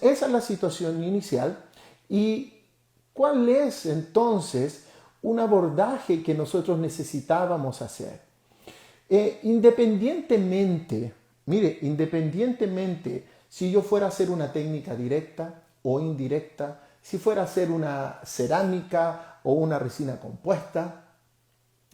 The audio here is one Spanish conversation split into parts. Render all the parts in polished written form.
esa es la situación inicial. ¿Y cuál es entonces un abordaje que nosotros necesitábamos hacer? Independientemente, mire, independientemente si yo fuera a hacer una técnica directa o indirecta, si fuera a hacer una cerámica o una resina compuesta,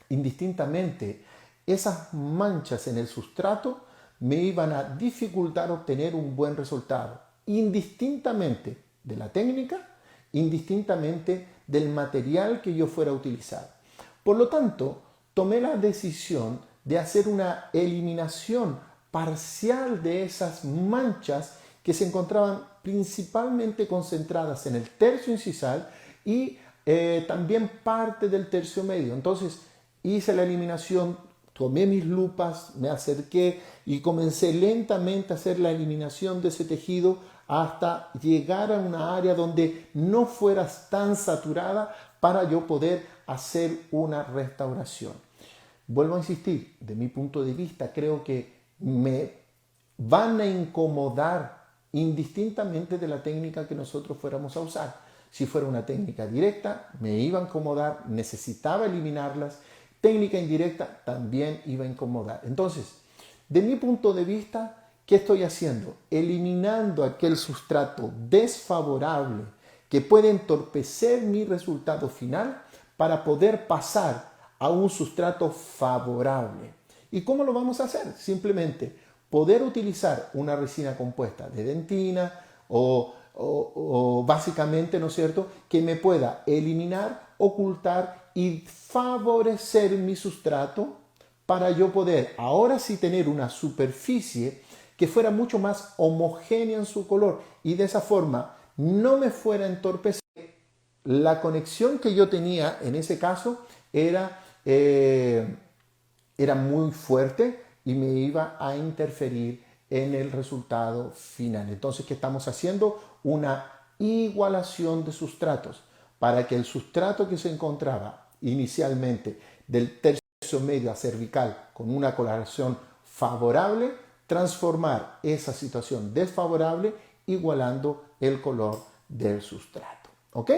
indistintamente, esas manchas en el sustrato me iban a dificultar obtener un buen resultado, indistintamente de la técnica, indistintamente del material que yo fuera a utilizar. Por lo tanto, tomé la decisión de hacer una eliminación parcial de esas manchas que se encontraban principalmente concentradas en el tercio incisal y también parte del tercio medio. Entonces hice la eliminación, tomé mis lupas, me acerqué y comencé lentamente a hacer la eliminación de ese tejido hasta llegar a una área donde no fuera tan saturada para yo poder hacer una restauración. Vuelvo a insistir, de mi punto de vista, creo que me van a incomodar indistintamente de la técnica que nosotros fuéramos a usar. Si fuera una técnica directa, me iba a incomodar, necesitaba eliminarlas. Técnica indirecta también iba a incomodar. Entonces, de mi punto de vista, ¿qué estoy haciendo? Eliminando aquel sustrato desfavorable que puede entorpecer mi resultado final para poder pasar a un sustrato favorable. ¿Y cómo lo vamos a hacer? Simplemente poder utilizar una resina compuesta de dentina o básicamente, ¿no es cierto?, que me pueda eliminar, ocultar y favorecer mi sustrato para yo poder ahora sí tener una superficie que fuera mucho más homogénea en su color y de esa forma no me fuera a entorpecer. La conexión que yo tenía en ese caso era muy fuerte y me iba a interferir en el resultado final. Entonces, ¿qué estamos haciendo? Una igualación de sustratos para que el sustrato que se encontraba inicialmente del tercio medio a cervical con una coloración favorable, transformar esa situación desfavorable igualando el color del sustrato. ¿Ok?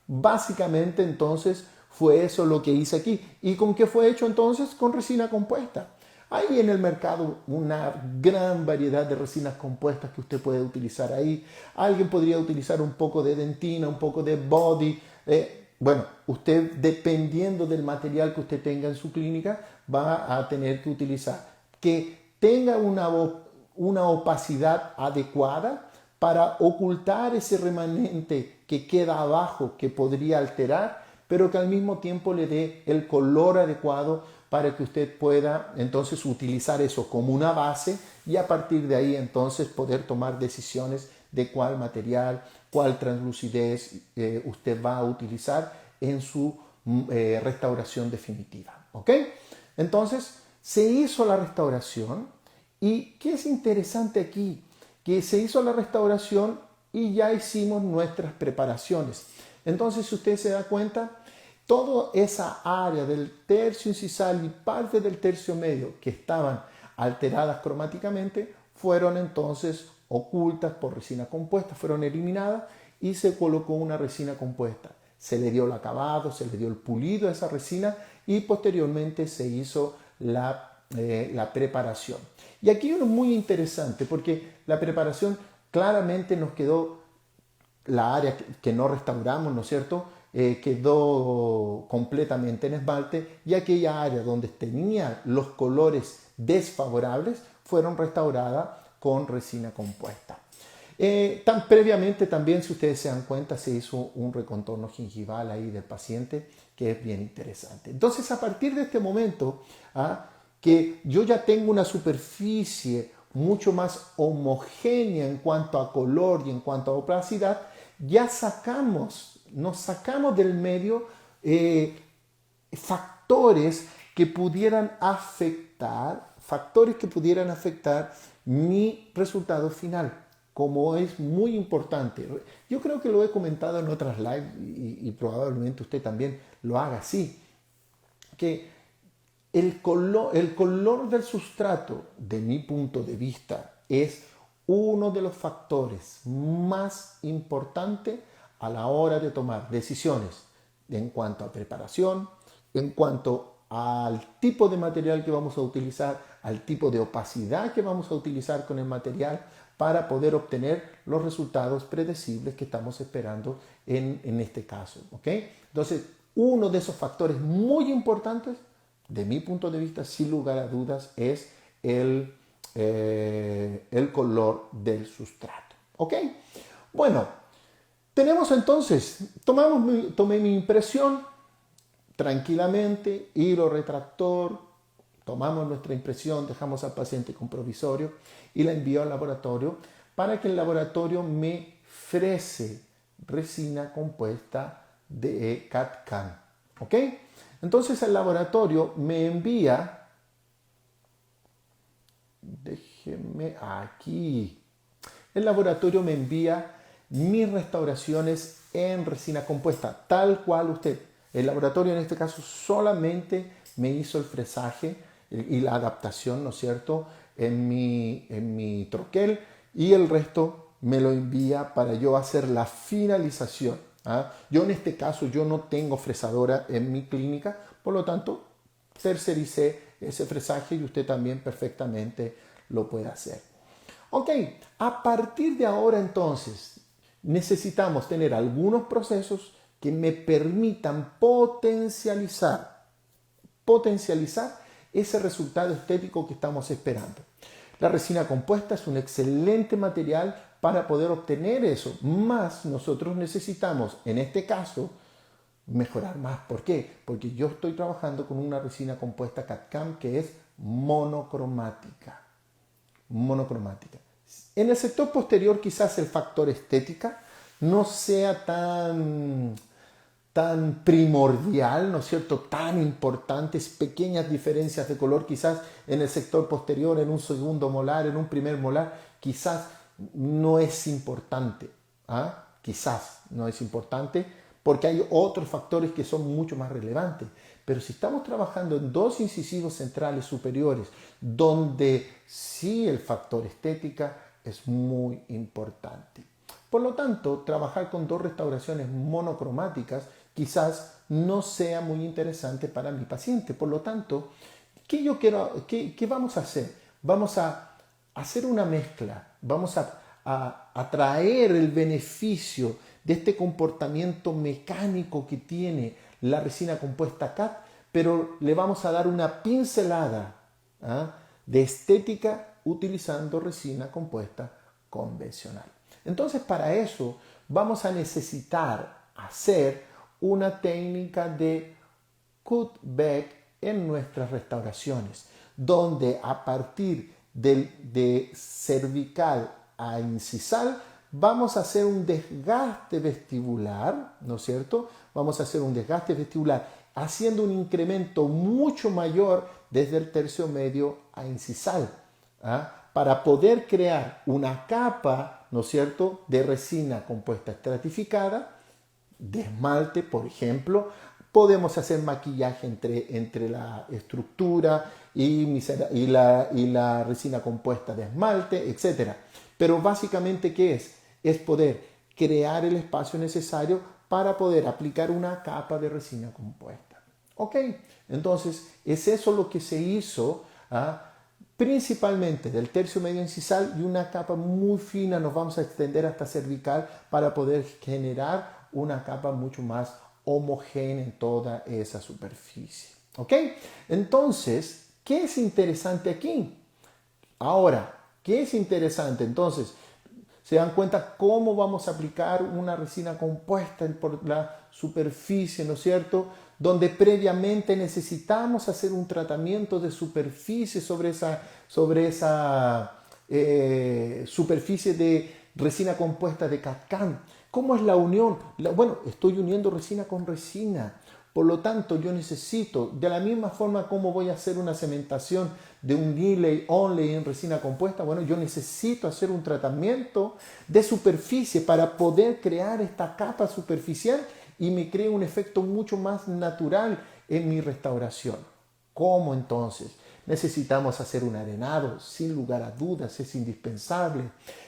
Básicamente entonces fue eso lo que hice aquí. ¿Y con qué fue hecho entonces? Con resina compuesta. Hay en el mercado una gran variedad de resinas compuestas que usted puede utilizar ahí. Alguien podría utilizar un poco de dentina, un poco de body. Bueno, usted dependiendo del material que usted tenga en su clínica va a tener que utilizar. Que tenga una opacidad adecuada para ocultar ese remanente que queda abajo que podría alterar, pero que al mismo tiempo le dé el color adecuado para que usted pueda entonces utilizar eso como una base y a partir de ahí entonces poder tomar decisiones de cuál material, cuál translucidez usted va a utilizar en su restauración definitiva. ¿Ok? Entonces se hizo la restauración y ¿qué es interesante aquí? Que se hizo la restauración y ya hicimos nuestras preparaciones. Entonces, si usted se da cuenta, toda esa área del tercio incisal y parte del tercio medio que estaban alteradas cromáticamente fueron entonces ocultas por resina compuesta, fueron eliminadas y se colocó una resina compuesta. Se le dio el acabado, se le dio el pulido a esa resina y posteriormente se hizo la preparación. Y aquí uno es muy interesante porque la preparación claramente nos quedó la área que no restauramos, ¿no es cierto? Quedó completamente en esmalte y aquella área donde tenía los colores desfavorables fueron restauradas con resina compuesta. Previamente también, si ustedes se dan cuenta, se hizo un recontorno gingival ahí del paciente que es bien interesante. Entonces, a partir de este momento, que yo ya tengo una superficie mucho más homogénea en cuanto a color y en cuanto a opacidad, ya nos sacamos del medio factores que pudieran afectar mi resultado final, como es muy importante. Yo creo que lo he comentado en otras lives y probablemente usted también lo haga así, que el color del sustrato, de mi punto de vista, es uno de los factores más importantes a la hora de tomar decisiones en cuanto a preparación, en cuanto al tipo de material que vamos a utilizar, al tipo de opacidad que vamos a utilizar con el material para poder obtener los resultados predecibles que estamos esperando en este caso. ¿Ok? Entonces, uno de esos factores muy importantes, de mi punto de vista, sin lugar a dudas, es el color del sustrato. ¿Ok? Bueno, tenemos entonces, tomé mi impresión tranquilamente, hilo retractor, tomamos nuestra impresión, dejamos al paciente con provisorio y la envío al laboratorio para que el laboratorio me frese resina compuesta de CAD-CAM. ¿Ok? Entonces el laboratorio me envía, déjenme aquí, el laboratorio me envía mis restauraciones en resina compuesta, tal cual usted. El laboratorio en este caso solamente me hizo el fresaje y la adaptación, ¿no es cierto?, en mi troquel, y el resto me lo envía para yo hacer la finalización. ¿Ah? Yo en este caso yo no tengo fresadora en mi clínica, por lo tanto tercericé ese fresaje y usted también perfectamente lo puede hacer. Ok, a partir de ahora entonces necesitamos tener algunos procesos que me permitan potencializar ese resultado estético que estamos esperando. La resina compuesta es un excelente material para poder obtener eso, más nosotros necesitamos, en este caso, mejorar más. ¿Por qué? Porque yo estoy trabajando con una resina compuesta CAD-CAM que es monocromática. En el sector posterior quizás el factor estética no sea tan primordial, ¿no es cierto?, tan importantes, pequeñas diferencias de color quizás en el sector posterior, en un segundo molar, en un primer molar, quizás no es importante. ¿Ah? Quizás no es importante porque hay otros factores que son mucho más relevantes. Pero si estamos trabajando en dos incisivos centrales superiores, donde sí el factor estética es muy importante. Por lo tanto, trabajar con dos restauraciones monocromáticas quizás no sea muy interesante para mi paciente. Por lo tanto, ¿qué vamos a hacer? Vamos a hacer una mezcla, vamos a traer el beneficio de este comportamiento mecánico que tiene la resina compuesta CAD, pero le vamos a dar una pincelada de estética utilizando resina compuesta convencional. Entonces, para eso vamos a necesitar hacer una técnica de cutback en nuestras restauraciones, donde a partir de cervical a incisal vamos a hacer un desgaste vestibular, ¿no es cierto? Vamos a hacer un desgaste vestibular haciendo un incremento mucho mayor desde el tercio medio a incisal, para poder crear una capa, ¿no es cierto?, de resina compuesta estratificada, de esmalte, por ejemplo. Podemos hacer maquillaje entre la estructura y la resina compuesta de esmalte, etc. Pero básicamente, ¿qué es? Es poder crear el espacio necesario para poder aplicar una capa de resina compuesta. ¿Ok? Entonces, es eso lo que se hizo, principalmente del tercio medio incisal, y una capa muy fina nos vamos a extender hasta cervical para poder generar una capa mucho más homogénea en toda esa superficie. ¿Ok? Entonces, ¿qué es interesante aquí? Ahora, ¿qué es interesante? Entonces, se dan cuenta cómo vamos a aplicar una resina compuesta por la superficie, ¿no es cierto?, donde previamente necesitamos hacer un tratamiento de superficie sobre esa superficie de resina compuesta de CAD-CAM. ¿Cómo es la unión? Bueno, estoy uniendo resina con resina. Por lo tanto, yo necesito, de la misma forma como voy a hacer una cementación de un delay only en resina compuesta, bueno, yo necesito hacer un tratamiento de superficie para poder crear esta capa superficial y me cree un efecto mucho más natural en mi restauración. ¿Cómo entonces? Necesitamos hacer un arenado, sin lugar a dudas, es indispensable.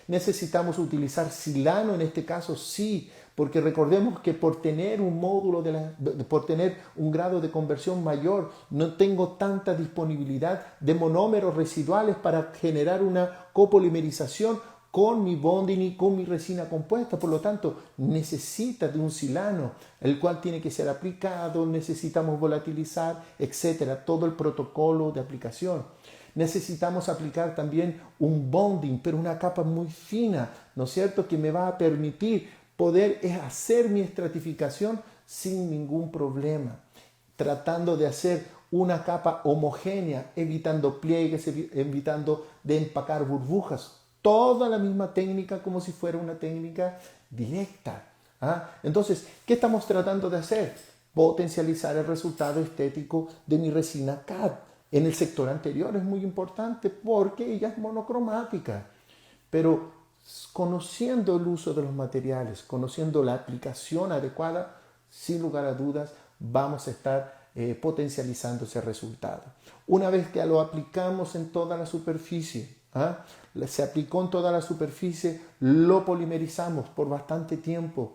Necesitamos utilizar silano en este caso, sí, porque recordemos que por tener un módulo, por tener un grado de conversión mayor, no tengo tanta disponibilidad de monómeros residuales para generar una copolimerización con mi bonding y con mi resina compuesta. Por lo tanto, necesita de un silano, el cual tiene que ser aplicado, necesitamos volatilizar, etcétera, todo el protocolo de aplicación. Necesitamos aplicar también un bonding, pero una capa muy fina, ¿no es cierto?, que me va a permitir poder hacer mi estratificación sin ningún problema, tratando de hacer una capa homogénea, evitando pliegues, evitando de empacar burbujas. Toda la misma técnica como si fuera una técnica directa. Entonces, ¿qué estamos tratando de hacer? Potencializar el resultado estético de mi resina CAD. En el sector anterior es muy importante porque ella es monocromática, pero conociendo el uso de los materiales, conociendo la aplicación adecuada, sin lugar a dudas, vamos a estar potencializando ese resultado. Una vez que lo aplicamos en toda la superficie, se aplicó en toda la superficie, lo polimerizamos por bastante tiempo.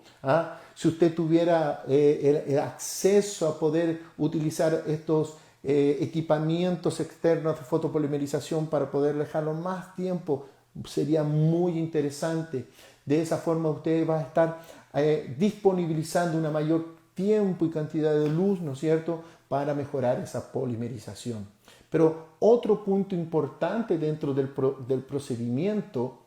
Si usted tuviera el acceso a poder utilizar estos equipamientos externos de fotopolimerización para poder dejarlo más tiempo, sería muy interesante. De esa forma usted va a estar disponibilizando una mayor tiempo y cantidad de luz, ¿no es cierto?, para mejorar esa polimerización. Pero otro punto importante dentro del procedimiento,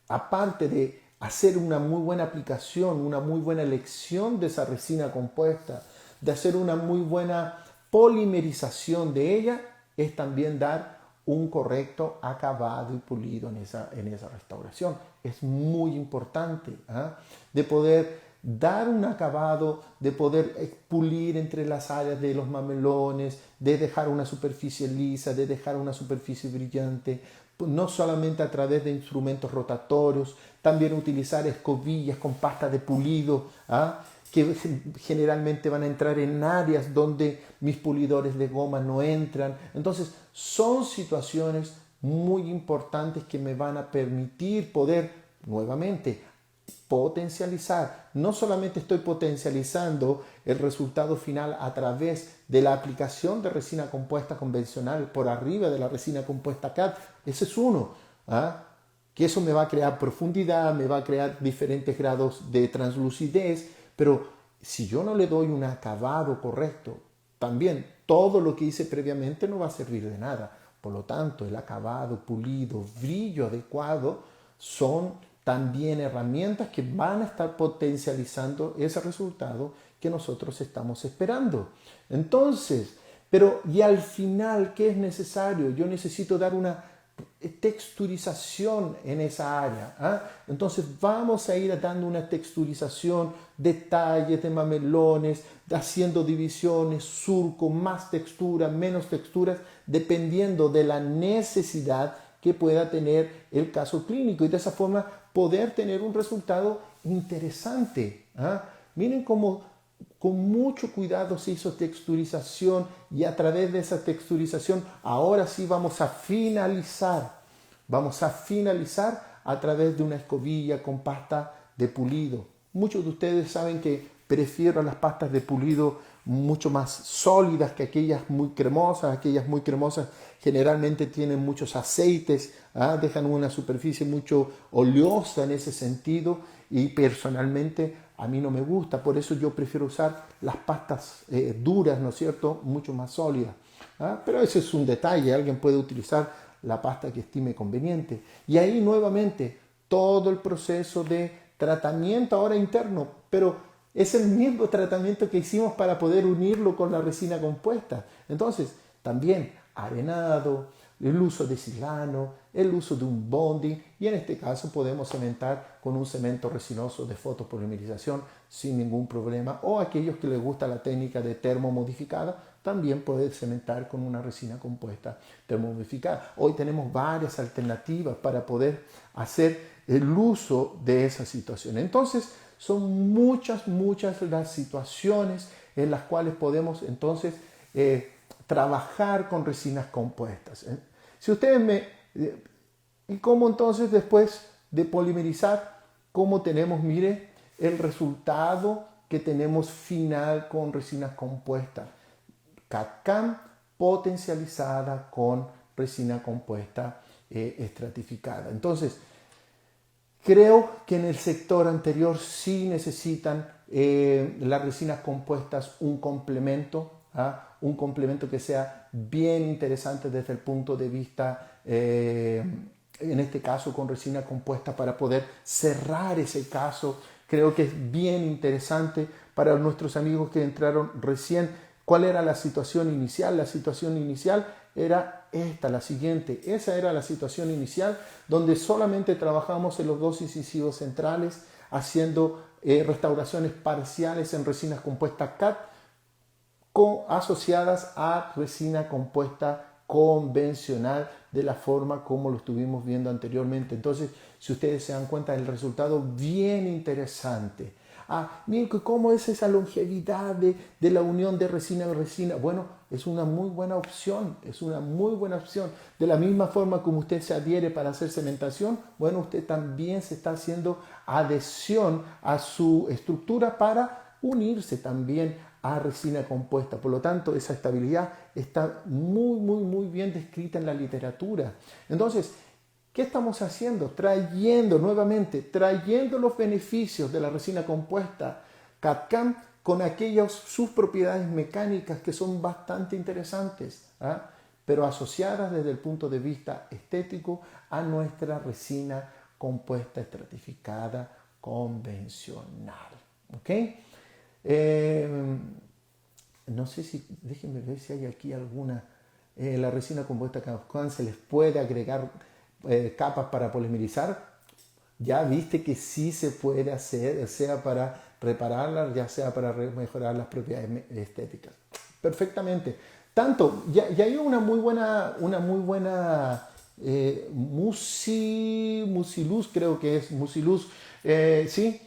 aparte de hacer una muy buena aplicación, una muy buena elección de esa resina compuesta, de hacer una muy buena polimerización de ella, es también dar un correcto acabado y pulido en esa restauración. Es muy importante de poder dar un acabado, de poder pulir entre las áreas de los mamelones, de dejar una superficie lisa, de dejar una superficie brillante, no solamente a través de instrumentos rotatorios, también utilizar escobillas con pasta de pulido, que generalmente van a entrar en áreas donde mis pulidores de goma no entran. Entonces, son situaciones muy importantes que me van a permitir poder, nuevamente, potencializar. No solamente estoy potencializando el resultado final a través de la aplicación de resina compuesta convencional por arriba de la resina compuesta CAD, ese es uno, que eso me va a crear profundidad, me va a crear diferentes grados de translucidez, pero si yo no le doy un acabado correcto, también todo lo que hice previamente no va a servir de nada. Por lo tanto, el acabado, pulido, brillo adecuado son también herramientas que van a estar potencializando ese resultado que nosotros estamos esperando. Entonces, pero y al final, ¿qué es necesario? Yo necesito dar una texturización en esa área. Entonces vamos a ir dando una texturización, detalles de mamelones, haciendo divisiones, surco, más textura, menos texturas, dependiendo de la necesidad que pueda tener el caso clínico y de esa forma poder tener un resultado interesante. Miren cómo con mucho cuidado se hizo texturización y a través de esa texturización ahora sí vamos a finalizar. Vamos a finalizar a través de una escobilla con pasta de pulido. Muchos de ustedes saben que prefiero las pastas de pulido mucho más sólidas que aquellas muy cremosas. Aquellas muy cremosas generalmente tienen muchos aceites, dejan una superficie mucho oleosa en ese sentido y personalmente a mí no me gusta, por eso yo prefiero usar las pastas duras, ¿no es cierto?, mucho más sólidas. Pero ese es un detalle, alguien puede utilizar la pasta que estime conveniente. Y ahí nuevamente todo el proceso de tratamiento ahora interno, pero es el mismo tratamiento que hicimos para poder unirlo con la resina compuesta. Entonces, también arenado, el uso de silano, el uso de un bonding y en este caso podemos cementar con un cemento resinoso de fotopolimerización sin ningún problema, o aquellos que les gusta la técnica de termomodificada también pueden cementar con una resina compuesta termomodificada. Hoy tenemos varias alternativas para poder hacer el uso de esa situación. Entonces son muchas las situaciones en las cuales podemos entonces trabajar con resinas compuestas. Si ustedes ¿y cómo entonces después de polimerizar? ¿Cómo tenemos, mire, el resultado que tenemos final con resinas compuestas? CAD-CAM potencializada con resina compuesta estratificada. Entonces, creo que en el sector anterior sí necesitan las resinas compuestas un complemento, un complemento que sea bien interesante desde el punto de vista, en este caso con resina compuesta, para poder cerrar ese caso. Creo que es bien interesante para nuestros amigos que entraron recién. ¿Cuál era la situación inicial? La situación inicial era la siguiente. Esa era la situación inicial, donde solamente trabajamos en los dos incisivos centrales, haciendo restauraciones parciales en resinas compuestas CAD asociadas a resina compuesta convencional, de la forma como lo estuvimos viendo anteriormente. Entonces, si ustedes se dan cuenta, el resultado bien interesante. Miren, ¿cómo es esa longevidad de la unión de resina en resina? Bueno, es una muy buena opción, es una muy buena opción. De la misma forma como usted se adhiere para hacer cementación, bueno, usted también se está haciendo adhesión a su estructura para unirse también a resina compuesta. Por lo tanto, esa estabilidad está muy bien descrita en la literatura. Entonces, ¿qué estamos haciendo? Trayendo los beneficios de la resina compuesta CAD-CAM con aquellas sus propiedades mecánicas que son bastante interesantes, pero asociadas desde el punto de vista estético a nuestra resina compuesta estratificada convencional. ¿Ok? No sé si, déjenme ver si hay aquí alguna. La resina compuesta CAD-CAM se les puede agregar capas para polimerizar. Ya viste que sí se puede hacer, sea para repararlas, ya sea para mejorar las propiedades estéticas. Perfectamente. Tanto, ya hay una muy buena Musiluz, creo que es Musiluz. Sí,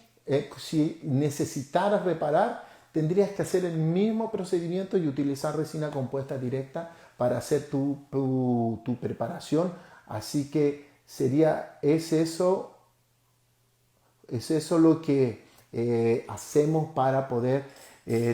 si necesitaras reparar, tendrías que hacer el mismo procedimiento y utilizar resina compuesta directa para hacer tu preparación. Así que es eso lo que hacemos para poder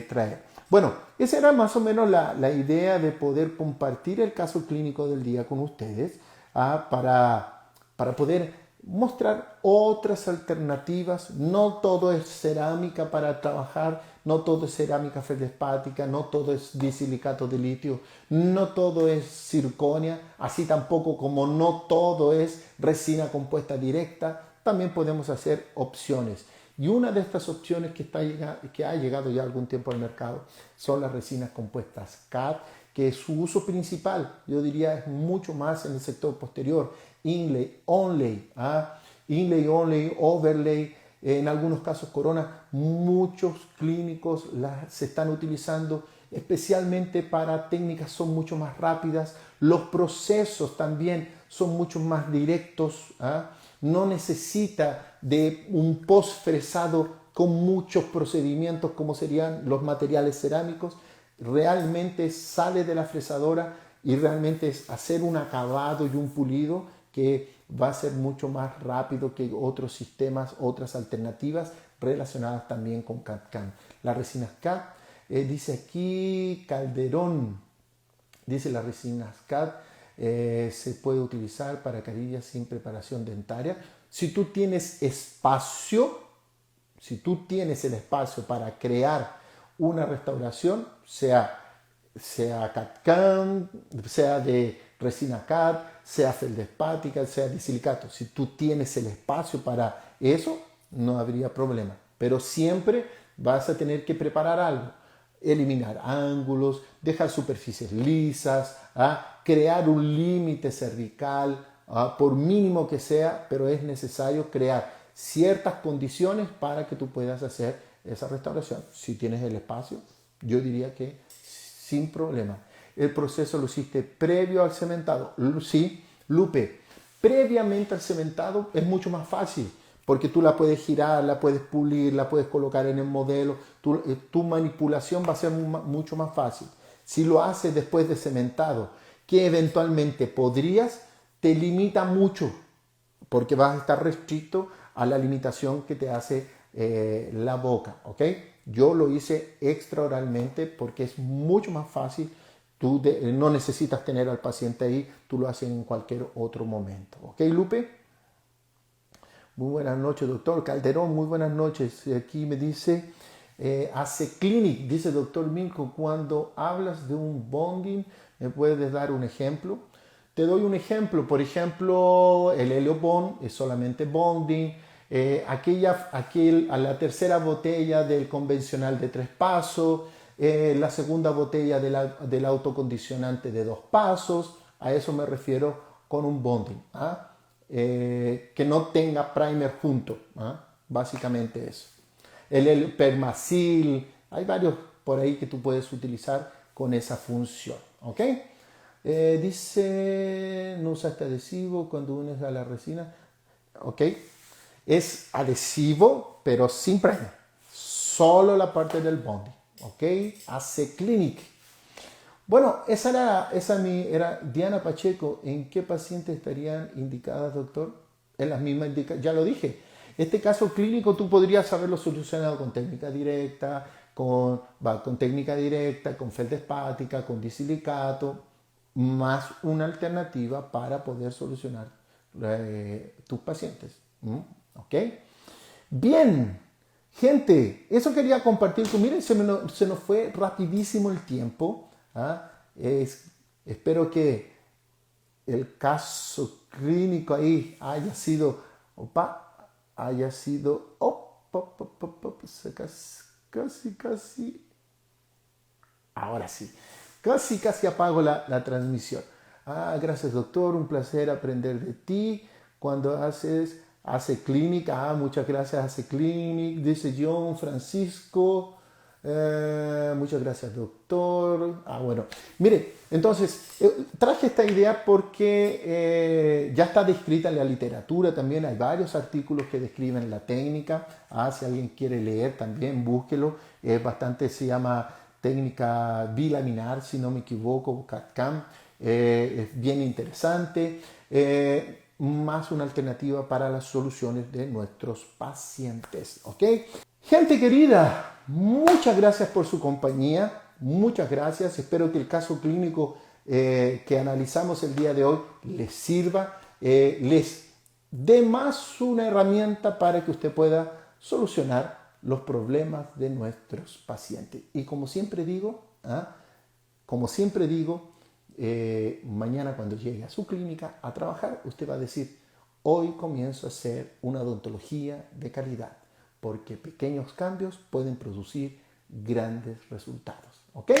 traer. Bueno, esa era más o menos la idea de poder compartir el caso clínico del día con ustedes, para poder mostrar otras alternativas. No todo es cerámica para trabajar, no todo es cerámica feldespática, no todo es disilicato de litio, no todo es circonia, así tampoco como no todo es resina compuesta directa. También podemos hacer opciones. Y una de estas opciones que ha llegado ya algún tiempo al mercado son las resinas compuestas CAD, que su uso principal, yo diría, es mucho más en el sector posterior. Inlay, onlay, inlay, onlay, overlay, en algunos casos corona. Muchos clínicos se están utilizando especialmente para técnicas son mucho más rápidas. Los procesos también son mucho más directos. No necesita de un post-fresado con muchos procedimientos como serían los materiales cerámicos. Realmente sale de la fresadora y realmente es hacer un acabado y un pulido que va a ser mucho más rápido que otros sistemas, otras alternativas relacionadas también con CAD-CAM. Las resinas CAD, dice aquí Calderón, dice las resinas CAD se puede utilizar para carillas sin preparación dentaria. Si tú tienes espacio, si tú tienes el espacio para crear una restauración, sea CAD-CAM, sea de resina CAD, sea feldespática, sea de silicato, si tú tienes el espacio para eso, no habría problema. Pero siempre vas a tener que preparar algo. Eliminar ángulos, dejar superficies lisas, crear un límite cervical, por mínimo que sea, pero es necesario crear ciertas condiciones para que tú puedas hacer esa restauración. Si tienes el espacio, yo diría que sin problema. El proceso lo hiciste previo al cementado. Sí, Lupe, previamente al cementado es mucho más fácil, porque tú la puedes girar, la puedes pulir, la puedes colocar en el modelo, tu manipulación va a ser mucho más fácil. Si lo haces después de cementado, que eventualmente podrías, te limita mucho porque vas a estar restricto a la limitación que te hace la boca, ¿ok? Yo lo hice extraoralmente porque es mucho más fácil. No necesitas tener al paciente ahí, tú lo haces en cualquier otro momento, ¿ok, Lupe? Muy buenas noches, doctor Calderón, muy buenas noches. Aquí me dice, hace clinic, dice doctor Milko, cuando hablas de un bonding, ¿me puedes dar un ejemplo? Te doy un ejemplo, por ejemplo, el helio bond es solamente bonding, a la tercera botella del convencional de 3 pasos, la segunda botella del autocondicionante de 2 pasos, a eso me refiero con un bonding, ¿ah? Que no tenga primer junto, ¿ah? Básicamente eso. El permacil, hay varios por ahí que tú puedes utilizar con esa función, ¿ok? Dice, no usaste adhesivo cuando unes a la resina, ¿ok? Es adhesivo, pero sin primer, solo la parte del bonding, ¿ok? Hace clinic. Bueno, era Diana Pacheco. ¿En qué pacientes estarían indicadas, doctor? En las mismas indicaciones, ya lo dije. Este caso clínico tú podrías haberlo solucionado con técnica directa, con técnica directa, con feldespática, con disilicato, más una alternativa para poder solucionar tus pacientes. ¿Ok? Bien, gente, eso quería compartir con. Miren, se nos fue rapidísimo el tiempo. ¿Ah? Espero que el caso clínico ahí haya sido, casi, ahora sí, casi apago la transmisión. Gracias doctor, un placer aprender de ti cuando hace clínica. Muchas gracias, hace clínica, dice John Francisco. Muchas gracias doctor. Bueno, mire, entonces traje esta idea porque ya está descrita en la literatura también. Hay varios artículos que describen la técnica. Si alguien quiere leer también, búsquelo. Se llama técnica bilaminar, si no me equivoco, CAD-CAM. Es bien interesante. Más una alternativa para las soluciones de nuestros pacientes. ¿Ok? Gente querida, muchas gracias por su compañía, muchas gracias. Espero que el caso clínico que analizamos el día de hoy les sirva, les dé más una herramienta para que usted pueda solucionar los problemas de nuestros pacientes. Y como siempre digo, mañana cuando llegue a su clínica a trabajar, usted va a decir, hoy comienzo a hacer una odontología de calidad, porque pequeños cambios pueden producir grandes resultados. ¿Ok?